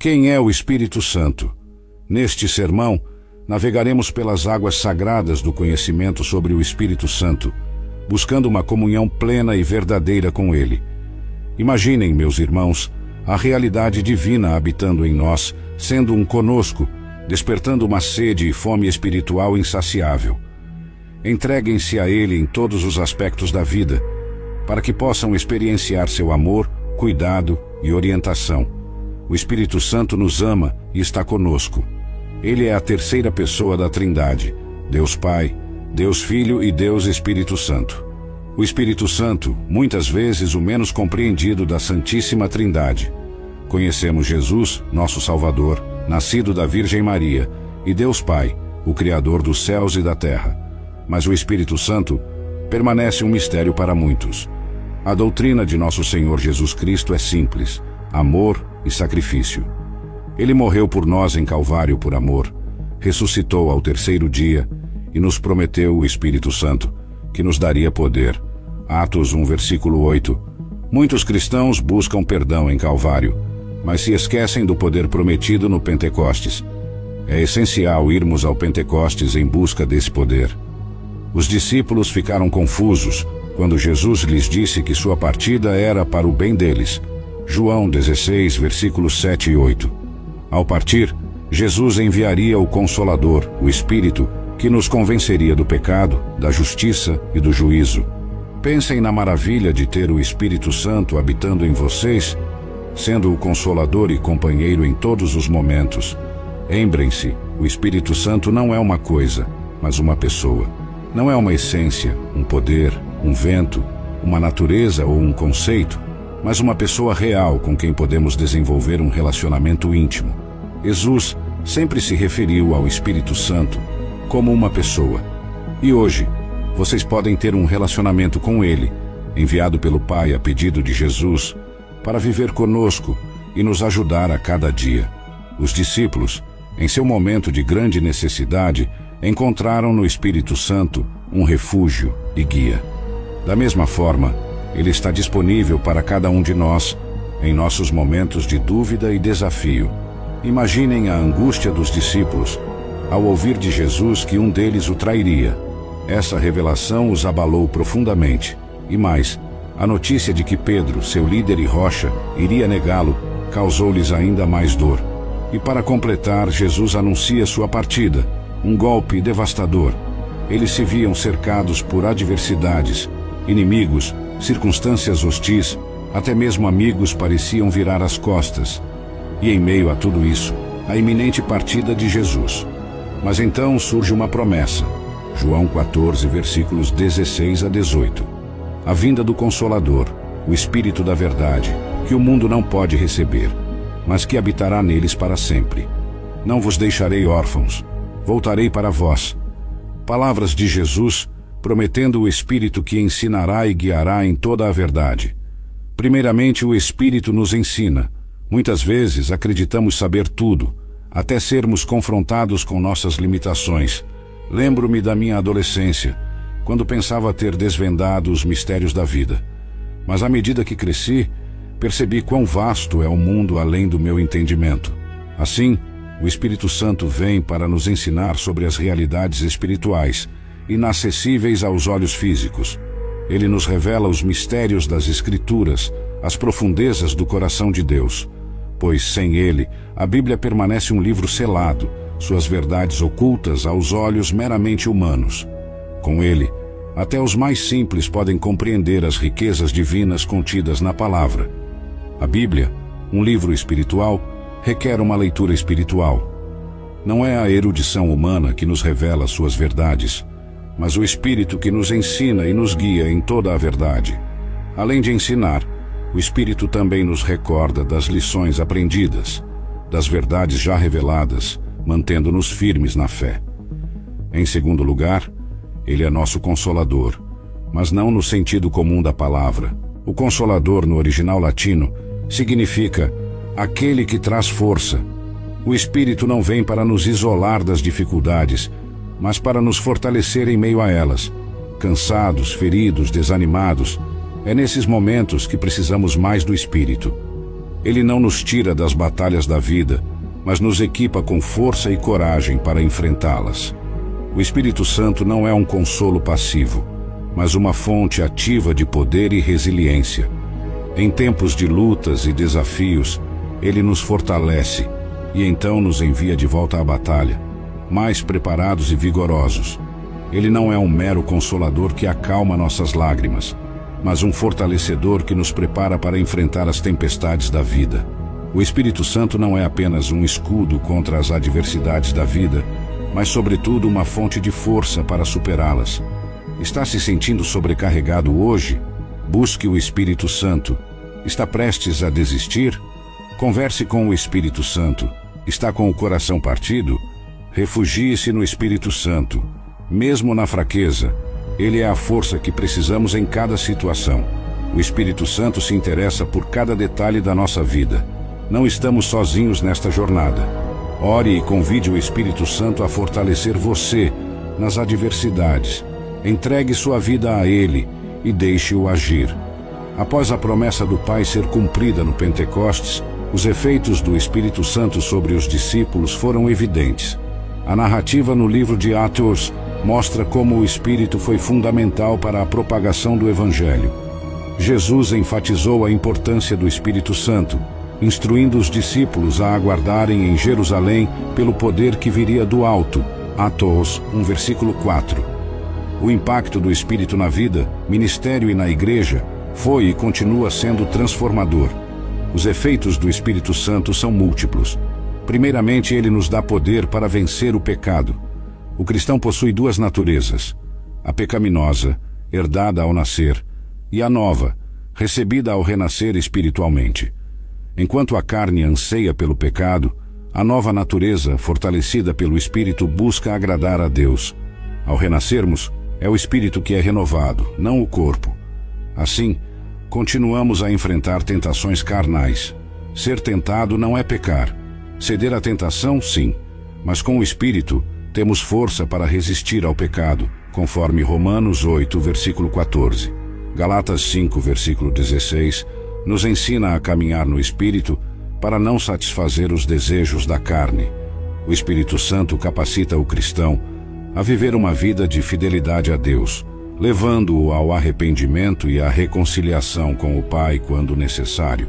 Quem é o Espírito Santo? Neste sermão, navegaremos pelas águas sagradas do conhecimento sobre o Espírito Santo, buscando uma comunhão plena e verdadeira com Ele. Imaginem, meus irmãos, a realidade divina habitando em nós, sendo um conosco, despertando uma sede e fome espiritual insaciável. Entreguem-se a Ele em todos os aspectos da vida, para que possam experienciar seu amor, cuidado e orientação. O Espírito Santo nos ama e está conosco. Ele é a terceira pessoa da Trindade, Deus Pai, Deus Filho e Deus Espírito Santo. O Espírito Santo, muitas vezes o menos compreendido da Santíssima Trindade. Conhecemos Jesus, nosso Salvador, nascido da Virgem Maria, e Deus Pai, o Criador dos céus e da terra. Mas o Espírito Santo permanece um mistério para muitos. A doutrina de nosso Senhor Jesus Cristo é simples: amor e sacrifício. Ele morreu por nós em Calvário por amor, ressuscitou ao terceiro dia e nos prometeu o Espírito Santo, que nos daria poder. Atos 1, versículo 8. Muitos cristãos buscam perdão em Calvário, mas se esquecem do poder prometido no Pentecostes. É essencial irmos ao Pentecostes em busca desse poder. Os discípulos ficaram confusos quando Jesus lhes disse que sua partida era para o bem deles. João 16, versículos 7 e 8. Ao partir, Jesus enviaria o Consolador, o Espírito, que nos convenceria do pecado, da justiça e do juízo. Pensem na maravilha de ter o Espírito Santo habitando em vocês, sendo o Consolador e companheiro em todos os momentos. Lembrem-se, o Espírito Santo não é uma coisa, mas uma pessoa. Não é uma essência, um poder, um vento, uma natureza ou um conceito, mas uma pessoa real com quem podemos desenvolver um relacionamento íntimo. Jesus sempre se referiu ao Espírito Santo como uma pessoa. E hoje, vocês podem ter um relacionamento com Ele, enviado pelo Pai a pedido de Jesus, para viver conosco e nos ajudar a cada dia. Os discípulos, em seu momento de grande necessidade, encontraram no Espírito Santo um refúgio e guia. Da mesma forma, Ele está disponível para cada um de nós, em nossos momentos de dúvida e desafio. Imaginem a angústia dos discípulos ao ouvir de Jesus que um deles o trairia. Essa revelação os abalou profundamente. E mais, a notícia de que Pedro, seu líder e rocha, iria negá-lo, causou-lhes ainda mais dor. E para completar, Jesus anuncia sua partida, um golpe devastador. Eles se viam cercados por adversidades, inimigos, circunstâncias hostis, até mesmo amigos pareciam virar as costas. E em meio a tudo isso, a iminente partida de Jesus. Mas então surge uma promessa. João 14, versículos 16 a 18. A vinda do Consolador, o Espírito da Verdade, que o mundo não pode receber, mas que habitará neles para sempre. Não vos deixarei órfãos, voltarei para vós. Palavras de Jesus, prometendo o Espírito que ensinará e guiará em toda a verdade. Primeiramente, o Espírito nos ensina. Muitas vezes acreditamos saber tudo, até sermos confrontados com nossas limitações. Lembro-me da minha adolescência, quando pensava ter desvendado os mistérios da vida. Mas à medida que cresci, percebi quão vasto é o mundo além do meu entendimento. Assim, o Espírito Santo vem para nos ensinar sobre as realidades espirituais, inacessíveis aos olhos físicos. Ele nos revela os mistérios das Escrituras, as profundezas do coração de Deus. Pois sem Ele, a Bíblia permanece um livro selado, suas verdades ocultas aos olhos meramente humanos. Com Ele, até os mais simples podem compreender as riquezas divinas contidas na palavra. A Bíblia, um livro espiritual, requer uma leitura espiritual. Não é a erudição humana que nos revela suas verdades, mas o Espírito que nos ensina e nos guia em toda a verdade. Além de ensinar, o Espírito também nos recorda das lições aprendidas, das verdades já reveladas, mantendo-nos firmes na fé. Em segundo lugar, Ele é nosso Consolador, mas não no sentido comum da palavra. O Consolador, no original latino, significa aquele que traz força. O Espírito não vem para nos isolar das dificuldades, mas para nos fortalecer em meio a elas. Cansados, feridos, desanimados, é nesses momentos que precisamos mais do Espírito. Ele não nos tira das batalhas da vida, mas nos equipa com força e coragem para enfrentá-las. O Espírito Santo não é um consolo passivo, mas uma fonte ativa de poder e resiliência. Em tempos de lutas e desafios, ele nos fortalece e então nos envia de volta à batalha, mais preparados e vigorosos. Ele não é um mero consolador que acalma nossas lágrimas, mas um fortalecedor que nos prepara para enfrentar as tempestades da vida. O Espírito Santo não é apenas um escudo contra as adversidades da vida, mas sobretudo uma fonte de força para superá-las. Está se sentindo sobrecarregado hoje? Busque o Espírito Santo. Está prestes a desistir? Converse com o Espírito Santo. Está com o coração partido? Refugie-se no Espírito Santo. Mesmo na fraqueza, ele é a força que precisamos em cada situação. O Espírito Santo se interessa por cada detalhe da nossa vida. Não estamos sozinhos nesta jornada. Ore e convide o Espírito Santo a fortalecer você nas adversidades. Entregue sua vida a Ele e deixe-o agir. Após a promessa do Pai ser cumprida no Pentecostes, os efeitos do Espírito Santo sobre os discípulos foram evidentes. A narrativa no livro de Atos mostra como o Espírito foi fundamental para a propagação do Evangelho. Jesus enfatizou a importância do Espírito Santo, instruindo os discípulos a aguardarem em Jerusalém pelo poder que viria do alto. Atos 1, versículo 4. O impacto do Espírito na vida, ministério e na igreja foi e continua sendo transformador. Os efeitos do Espírito Santo são múltiplos. Primeiramente, ele nos dá poder para vencer o pecado. O cristão possui duas naturezas: a pecaminosa, herdada ao nascer, e a nova, recebida ao renascer espiritualmente. Enquanto a carne anseia pelo pecado, a nova natureza, fortalecida pelo Espírito, busca agradar a Deus. Ao renascermos, é o Espírito que é renovado, não o corpo. Assim, continuamos a enfrentar tentações carnais. Ser tentado não é pecar. Ceder à tentação, sim, mas com o Espírito, temos força para resistir ao pecado, conforme Romanos 8, versículo 14. Galatas 5, versículo 16, nos ensina a caminhar no Espírito para não satisfazer os desejos da carne. O Espírito Santo capacita o cristão a viver uma vida de fidelidade a Deus, levando-o ao arrependimento e à reconciliação com o Pai quando necessário.